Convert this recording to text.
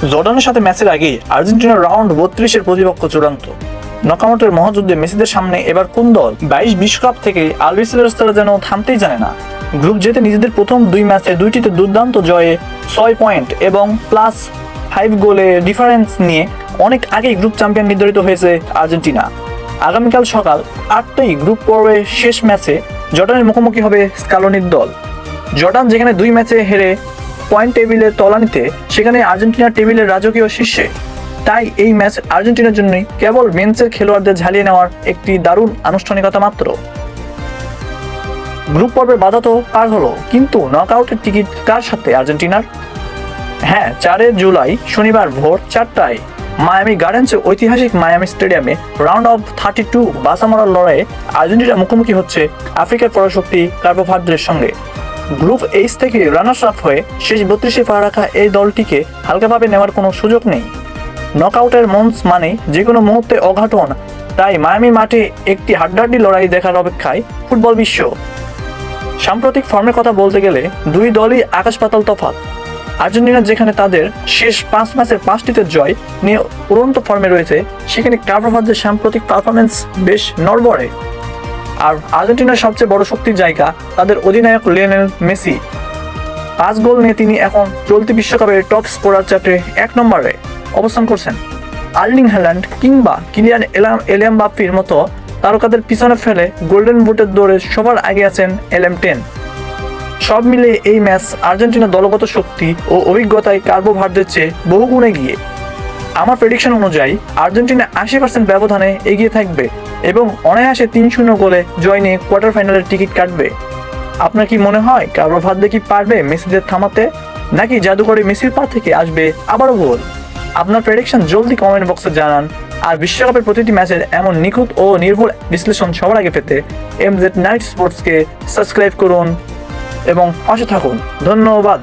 জর্ডানের সাথে ম্যাচের আগেই আর্জেন্টিনার রাউন্ড 32-এর প্রতিপক্ষ চূড়ান্ত। নকআউটের মহাযুদ্ধে মেসিদের সামনে এবার কোন দল? 22 বিশ্বকাপ থেকে আলবিসেলেস্তারা যেন থামতেই জানে না। গ্রুপ জেতে নিজেদের প্রথম 2 ম্যাচে 2টিতে দুর্দান্ত জয়ে 6 পয়েন্ট এবং +5 গোলে ডিফারেন্স নিয়ে অনেক আগেই গ্রুপ চ্যাম্পিয়ন নির্ধারিত হয়েছে আর্জেন্টিনা। আগামীকাল সকাল 8টায় গ্রুপ পর্বের শেষ ম্যাচে জর্ডানের মুখোমুখি হবে স্কালোনির দল। জর্ডান যেখানে 2 ম্যাচে হেরে পয়েন্ট টেবিলের তলানিতে, সেখানে আর্জেন্টিনার টেবিলের রাজকীয় শীর্ষে। তাই এই ম্যাচ আর্জেন্টিনার জন্যই কেবল বেঞ্চের খেলোয়াড়দের ঝালিয়ে নেওয়ার একটি দারুণ আনুষ্ঠানিকতা মাত্র। গ্রুপ পর্বের বাধা তো পার হলো, কিন্তু নকআউটের টিকিট কার সাথে আর্জেন্টিনার? হ্যাঁ, 4 জুলাই শনিবার ভোর 4টায় মায়ামি গার্ডেন্সে ঐতিহাসিক মায়ামি স্টেডিয়ামে রাউন্ড অফ 32 বাঁচা মরার লড়াইয়ে আর্জেন্টিনা মুখোমুখি হচ্ছে আফ্রিকার পরাশক্তি কার্বো ভার্দের সঙ্গে। গ্রুপ এইচ থেকে রানার্স আপ হয়ে শেষ 32-এ পা রাখা এই দলটিকে হালকাভাবে নেওয়ার কোনো সুযোগ নেই। নকআউটের মঞ্চ মানে যে কোনো মুহূর্তে অঘটন, তাই মায়ামি মাঠে একটি হাড্ডাহাড্ডি লড়াই দেখার অপেক্ষায় ফুটবল বিশ্ব। সাম্প্রতিক ফর্মের কথা বলতে গেলে 2 দলই আকাশ পাতাল তফাৎ। আর্জেন্টিনা যেখানে তাদের শেষ 5 ম্যাচের 5টিতে জয় নিয়ে উড়ন্ত ফর্মে রয়েছে, সেখানে কার্বো ভার্দের সাম্প্রতিক পারফরমেন্স বেশ নড়বড়ে। আর আর্জেন্টিনার সবচেয়ে বড় শক্তির জায়গা তাদের অধিনায়ক লিওনেল মেসি। 5 গোল নিয়ে তিনি এখন চলতি বিশ্বকাপের টপ স্কোরার চার্টে 1 নম্বরে অবস্থান করছেন। আর্লিং হ্যালান্ড কিংবা কিলিয়ান এমবাপ্পের মতো তারকাদের পিছনে ফেলে গোল্ডেন বুটের দৌড়ে সবার আগে আছেন এলএম10। সব মিলে এই ম্যাচ আর্জেন্টিনার দলগত শক্তি ও অভিজ্ঞতায় কার্বো ভার্দের চেয়ে বহু গুণে এগিয়ে। আমার প্রেডিকশন অনুযায়ী আর্জেন্টিনা 80% ব্যবধানে এগিয়ে থাকবে এবং অনায়াসে 3-0 গোলে জয় নিয়ে কোয়ার্টার ফাইনালের টিকিট কাটবে। আপনার কি মনে হয় কার্বো ভার্দে কি পারবে মেসিদের থামাতে, নাকি জাদুকরী মেসির পা থেকে আসবে আবারও গোল? আপনার প্রেডিকশন জলদি কমেন্ট বক্সে জানান। আর বিশ্বকাপের প্রতিটি ম্যাচের এমন নিখুঁত ও নির্ভুল বিশ্লেষণ সবার আগে পেতে MZ নাইট স্পোর্টসকে সাবস্ক্রাইব করুন এবং পাশে থাকুন। ধন্যবাদ।